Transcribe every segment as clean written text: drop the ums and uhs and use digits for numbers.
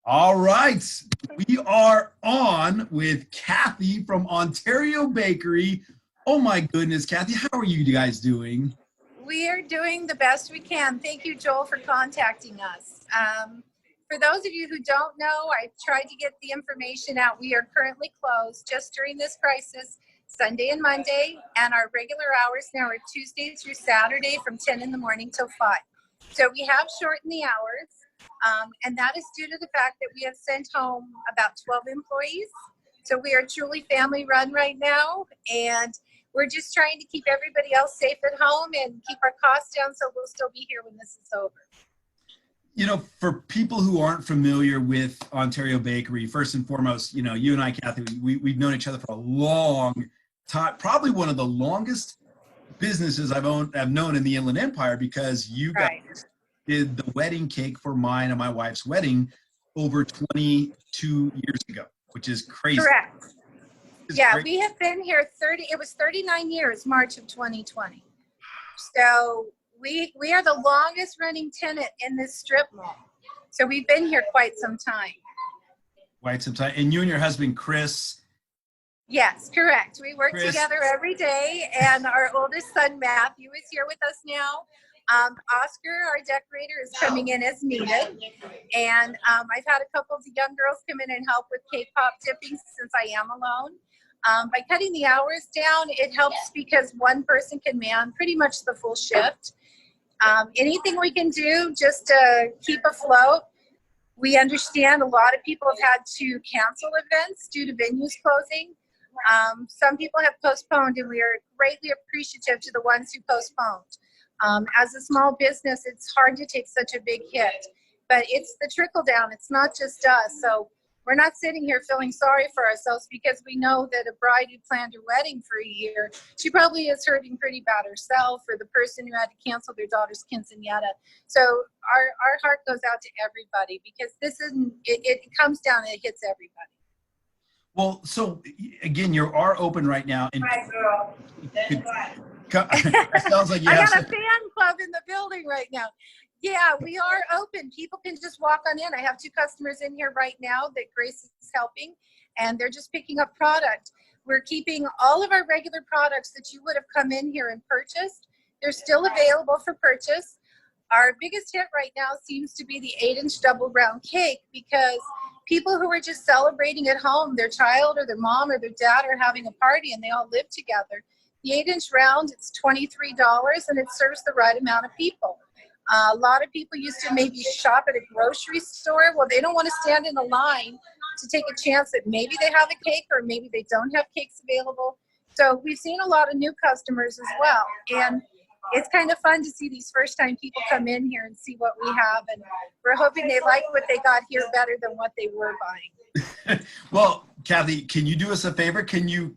All right, we are on with Kathy from Ontario Bakery. Oh my goodness, Kathy, how are you guys doing? We are doing the best we can. Thank you, Joel, for contacting us. For those of you who don't know, I tried to get the information out. We are currently closed just during this crisis, Sunday and Monday, and our regular hours now are Tuesday through Saturday from 10 in the morning till 5. So we have shortened the hours, and that is due to the fact that we have sent home about 12 employees. So we are truly family run right now, and we're just trying to keep everybody else safe at home and keep our costs down, so we'll still be here when this is over. You know, for people who aren't familiar with Ontario Bakery, first and foremost, you know, you and I, Kathy, we've known each other for a long time, probably one of the longest businesses I've known in the Inland Empire, because you guys did the wedding cake for mine and my wife's wedding over 22 years ago, which is crazy. Correct. Yeah, we have been here 39 years, March of 2020. So we are the longest running tenant in this strip mall. So we've been here quite some time. Quite some time. And you and your husband, Chris. Yes, correct. We work together every day, and our oldest son, Matthew, is here with us now. Oscar, our decorator, is coming in as needed. And I've had a couple of the young girls come in and help with cake pop dipping since I am alone. By cutting the hours down, it helps because one person can man pretty much the full shift. Anything we can do just to keep afloat. We understand a lot of people have had to cancel events due to venues closing. Some people have postponed, and we are greatly appreciative to the ones who postponed. As a small business, it's hard to take such a big hit, but it's the trickle down. It's not just us. So we're not sitting here feeling sorry for ourselves, because we know that a bride who planned her wedding for a year, she probably is hurting pretty bad herself, or the person who had to cancel their daughter's quinceañera. So our heart goes out to everybody, because this isn't, it comes down and it hits everybody. Well, so again, you are open right now. And hi, girl. it sounds like you I have got a fan club in the building right now. Yeah, we are open. People can just walk on in. I have 2 customers in here right now that Grace is helping, and they're just picking up product. We're keeping all of our regular products that you would have come in here and purchased. They're still available for purchase. Our biggest hit right now seems to be the 8-inch double round cake, because people who are just celebrating at home, their child or their mom or their dad are having a party and they all live together. The 8-inch round, it's $23, and it serves the right amount of people. A lot of people used to maybe shop at a grocery store. Well, they don't want to stand in a line to take a chance that maybe they have a cake or maybe they don't have cakes available. So we've seen a lot of new customers as well. And it's kind of fun to see these first-time people come in here and see what we have. And we're hoping they like what they got here better than what they were buying. Well, Kathy, can you do us a favor? Can you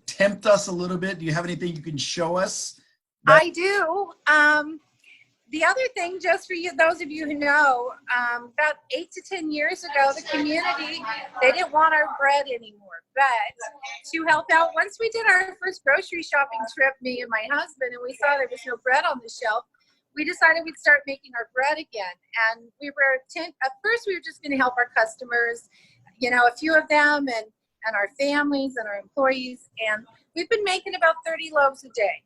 tempt us a little bit? Do you have anything you can show us? I do. The other thing, just for you, those of you who know, about 8 to 10 years ago, the community, they didn't want our bread anymore. But to help out, once we did our first grocery shopping trip, me and my husband, and we saw there was no bread on the shelf, we decided we'd start making our bread again. And we were, at first we were just going to help our customers, you know, a few of them, and our families and our employees. And we've been making about 30 loaves a day.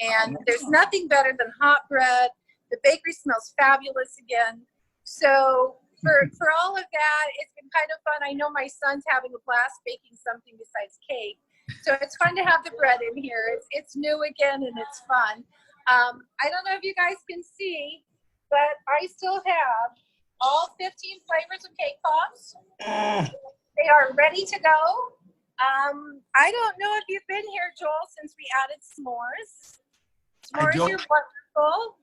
And there's nothing better than hot bread. The bakery smells fabulous again. So for all of that, it's been kind of fun. I know my son's having a blast baking something besides cake. So it's fun to have the bread in here. It's new again, and it's fun. I don't know if you guys can see, but I still have all 15 flavors of cake pops. They are ready to go. I don't know if you've been here, Joel, since we added s'mores. S'mores are wonderful.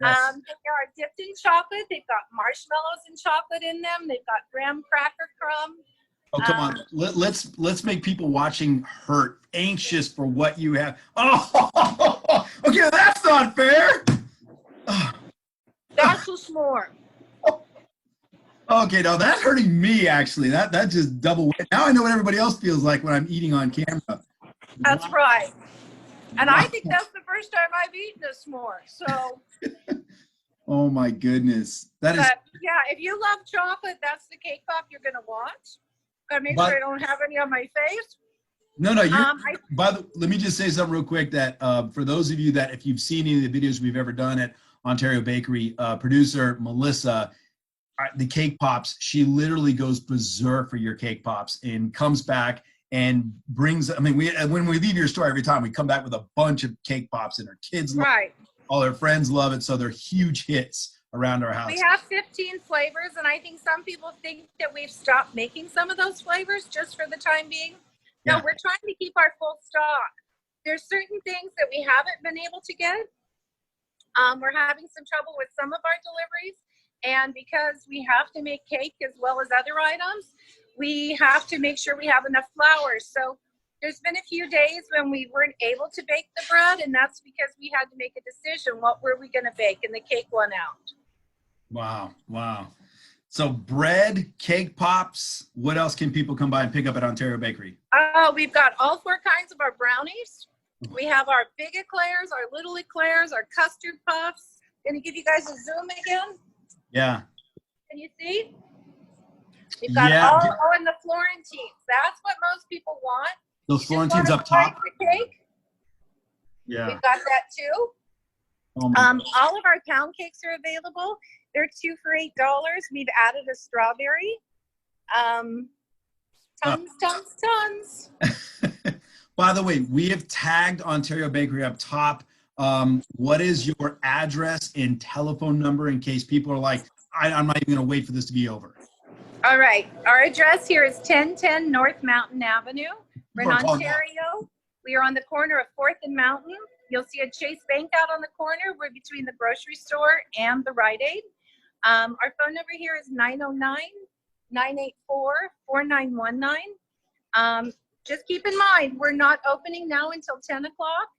Yes. They are dipped in chocolate. They've got marshmallows and chocolate in them. They've got graham cracker crumb. Oh, come on. Let's make people watching anxious for what you have. Oh, okay, that's not fair. That's a s'more. Okay, now that's hurting me, actually. That just double. Now I know what everybody else feels like when I'm eating on camera. That's right. And I think that's the first time I've eaten a s'more. So Oh my goodness. That is, But yeah, if you love chocolate, that's the cake pop you're gonna want. Gotta make sure I don't have any on my face. no, let me just say something real quick that for those of you that, if you've seen any of the videos we've ever done at Ontario Bakery, producer Melissa, the cake pops, she literally goes berserk for your cake pops and comes back and brings, I mean, when we leave your store every time, we come back with a bunch of cake pops, and our kids love it, all our friends love it, so they're huge hits around our house. We have 15 flavors, and I think some people think that we've stopped making some of those flavors just for the time being. No, we're trying to keep our full stock. There's certain things that we haven't been able to get. We're having some trouble with some of our deliveries, and because we have to make cake as well as other items, we have to make sure we have enough flour. So there's been a few days when we weren't able to bake the bread, and that's because we had to make a decision. What were we going to bake? And the cake won out. Wow. Wow. So bread, cake pops, what else can people come by and pick up at Ontario Bakery? We've got all 4 kinds of our brownies. We have our big eclairs, our little eclairs, our custard puffs. Going to give you guys a zoom again. Yeah. Can you see? We've got all in the Florentines. That's what most people want. Those Florentines up top? The cake. Yeah. We've got that too. Oh all of our pound cakes are available. They're 2 for $8. We've added a strawberry. Tons. By the way, we have tagged Ontario Bakery up top. What is your address and telephone number in case people are like, I'm not even going to wait for this to be over? All right. Our address here is 1010 North Mountain Avenue. We're in Ontario. We are on the corner of 4th and Mountain. You'll see a Chase Bank out on the corner. We're between the grocery store and the Rite Aid. Our phone number here is 909-984-4919. Just keep in mind, we're not opening now until 10 o'clock,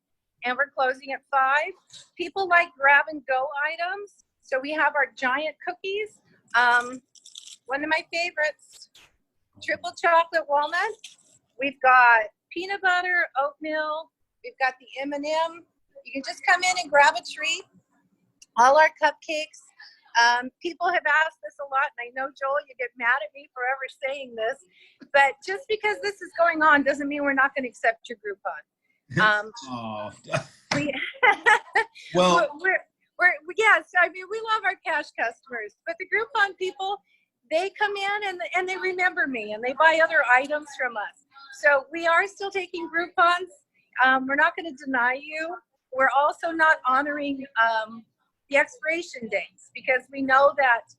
and we're closing at 5. People like grab and go items. So we have our giant cookies. One of my favorites, triple chocolate walnut. We've got peanut butter, oatmeal. We've got the M&M. You can just come in and grab a treat. All our cupcakes. People have asked this a lot, and I know, Joel, you get mad at me for ever saying this, but just because this is going on doesn't mean we're not going to accept your Groupon. Yes, I mean, we love our cash customers, but the Groupon people, they come in and they remember me, and they buy other items from us. So we are still taking Groupons. We're not going to deny you. We're also not honoring the expiration dates, because we know that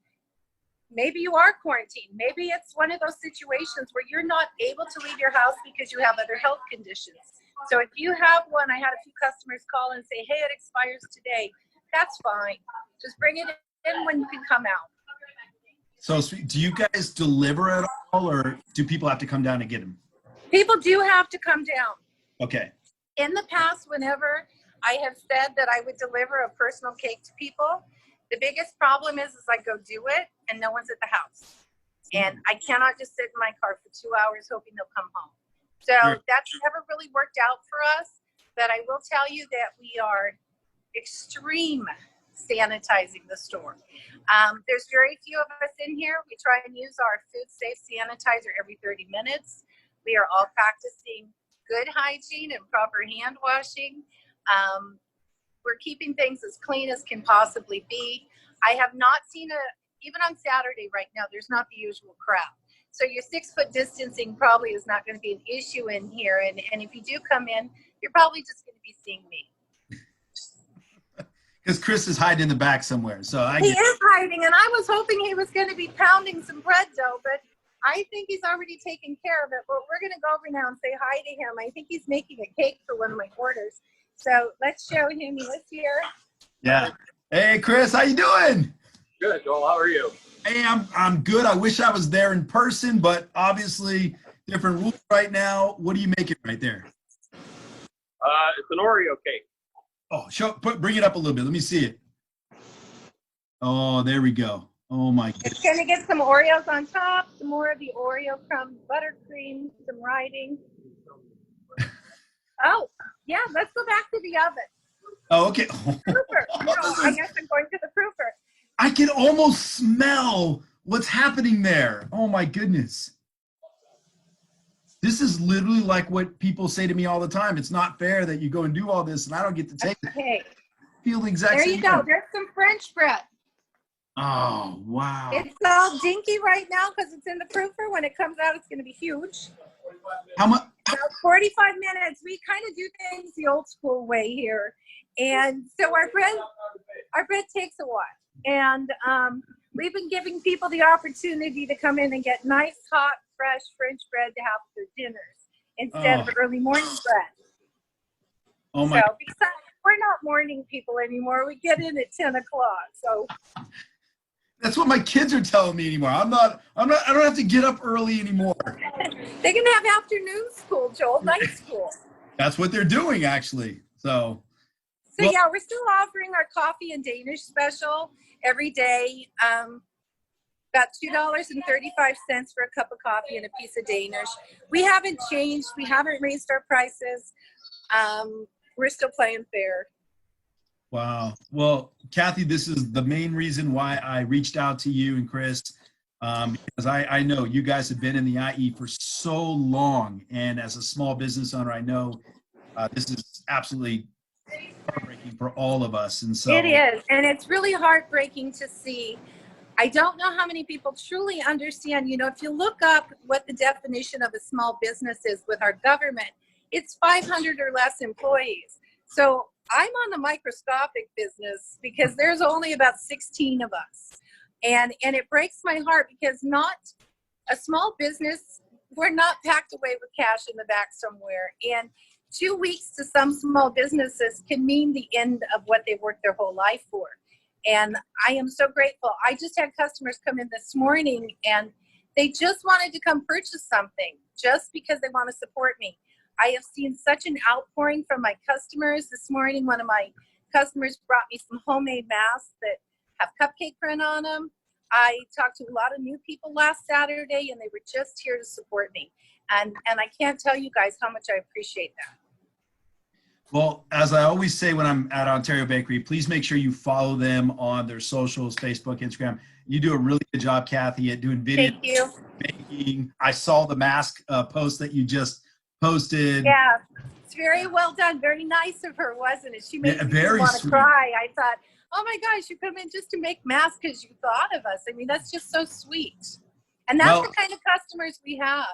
maybe you are quarantined. Maybe it's one of those situations where you're not able to leave your house because you have other health conditions. So if you have one, I had a few customers call and say, hey, it expires today. That's fine. Just bring it in when you can come out. So do you guys deliver at all, or do people have to come down and get them? People do have to come down. Okay. In the past, whenever I have said that I would deliver a personal cake to people, the biggest problem is I go do it and no one's at the house. And I cannot just sit in my car for 2 hours hoping they'll come home. So that's never really worked out for us. But I will tell you that we are extreme sanitizing the store. There's very few of us in here. We try and use our food safe sanitizer every 30 minutes. We are all practicing good hygiene and proper hand washing. We're keeping things as clean as can possibly be. I have not seen even on Saturday right now, there's not the usual crowd. So your 6-foot distancing probably is not going to be an issue in here. And if you do come in, you're probably just going to be seeing me. Because Chris is hiding in the back somewhere. So he is hiding, and I was hoping he was going to be pounding some bread dough, but I think he's already taken care of it. But we're going to go over now and say hi to him. I think he's making a cake for one of my orders. So let's show him. He was here. Yeah. Hey, Chris, how you doing? Good, Joel. How are you? Hey, I'm good. I wish I was there in person, but obviously different rules right now. What are you making right there? It's an Oreo cake. Oh, bring it up a little bit. Let me see it. Oh, there we go. Oh my goodness. It's gonna get some Oreos on top, some more of the Oreo crumb buttercream, some writing. Oh, yeah, let's go back to the oven. Oh, okay. Proofer. No, I guess I'm going to the proofer. I can almost smell what's happening there. Oh my goodness. This is literally like what people say to me all the time. It's not fair that you go and do all this and I don't get to take it. Okay. Feel the exact There same you go. way. There's some French bread. Oh, wow. It's all dinky right now because it's in the proofer. When it comes out, it's going to be huge. How much? About 45 minutes. We kind of do things the old school way here. And so our bread takes a while. And we've been giving people the opportunity to come in and get nice, hot, fresh French bread to have for their dinners instead of early morning bread. Oh my. So besides, we're not morning people anymore. We get in at 10 o'clock. So That's what my kids are telling me anymore. I don't have to get up early anymore. they can have afternoon school, Joel, night school. That's what they're doing, actually. So So well, yeah, we're still offering our coffee and Danish special every day. About $2.35 for a cup of coffee and a piece of Danish. We haven't changed. We haven't raised our prices. We're still playing fair. wow. Well, Kathy, this is the main reason why I reached out to you and Chris, because I know you guys have been in the IE for so long. And as a small business owner, I know this is absolutely heartbreaking for all of us. And so It is, and it's really heartbreaking to see. I don't know how many people truly understand, if you look up what the definition of a small business is with our government, it's 500 or less employees. So I'm on the microscopic business because there's only about 16 of us. And it breaks my heart because not a small business, we're not packed away with cash in the back somewhere. And 2 weeks to some small businesses can mean the end of what they've worked their whole life for. And I am so grateful. I just had customers come in this morning and they just wanted to come purchase something just because they want to support me. I have seen such an outpouring from my customers. This morning, one of my customers brought me some homemade masks that have cupcake print on them. I talked to a lot of new people last Saturday and they were just here to support me. And I can't tell you guys how much I appreciate that. well, as I always say when I'm at Ontario Bakery, please make sure you follow them on their socials, Facebook, Instagram. You do a really good job, Kathy, at doing videos. Thank you. Baking. I saw the mask post that you just posted. Yeah, it's very well done. Very nice of her, wasn't it? She made me very want to sweet. cry. I thought, oh my gosh, you come in just to make masks because you thought of us. I mean, that's just so sweet. And that's the kind of customers we have.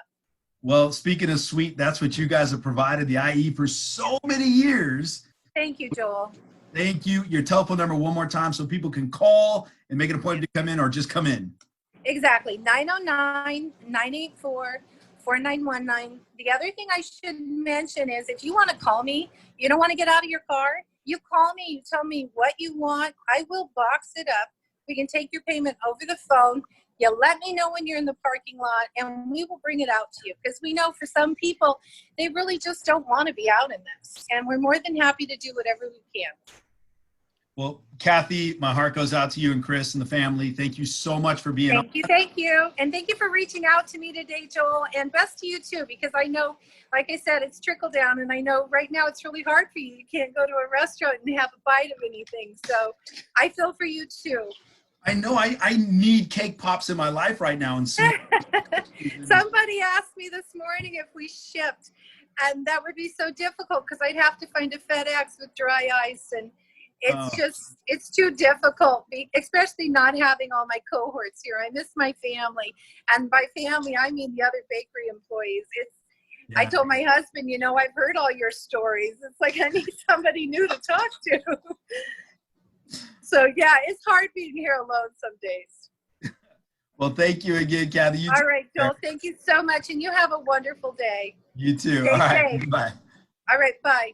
Well, speaking of sweet, that's what you guys have provided the IE for so many years. Thank you, Joel. Thank you. Your telephone number one more time so people can call and make an appointment to come in or just come in. Exactly. 909-984-4919. The other thing I should mention is if you want to call me, you don't want to get out of your car, you call me, you tell me what you want. I will box it up. We can take your payment over the phone. You let me know when you're in the parking lot and we will bring it out to you because we know for some people, they really just don't want to be out in this. And we're more than happy to do whatever we can. Well, Kathy, my heart goes out to you and Chris and the family. Thank you so much for being on. Thank you. And thank you for reaching out to me today, Joel. And best to you too, because I know, like I said, it's trickle down. And I know right now it's really hard for you. You can't go to a restaurant and have a bite of anything. So I feel for you too. I know I need cake pops in my life right now. And Somebody asked me this morning if we shipped, and that would be so difficult because I'd have to find a FedEx with dry ice, and it's too difficult, especially not having all my cohorts here. I miss my family, and by family I mean the other bakery employees. I told my husband, I've heard all your stories. It's like I need somebody new to talk to. So yeah, it's hard being here alone some days. Well, thank you again, Kathy. All right, Joel, thank you so much. And you have a wonderful day. You too. Stay All right, safe. bye. All right, bye.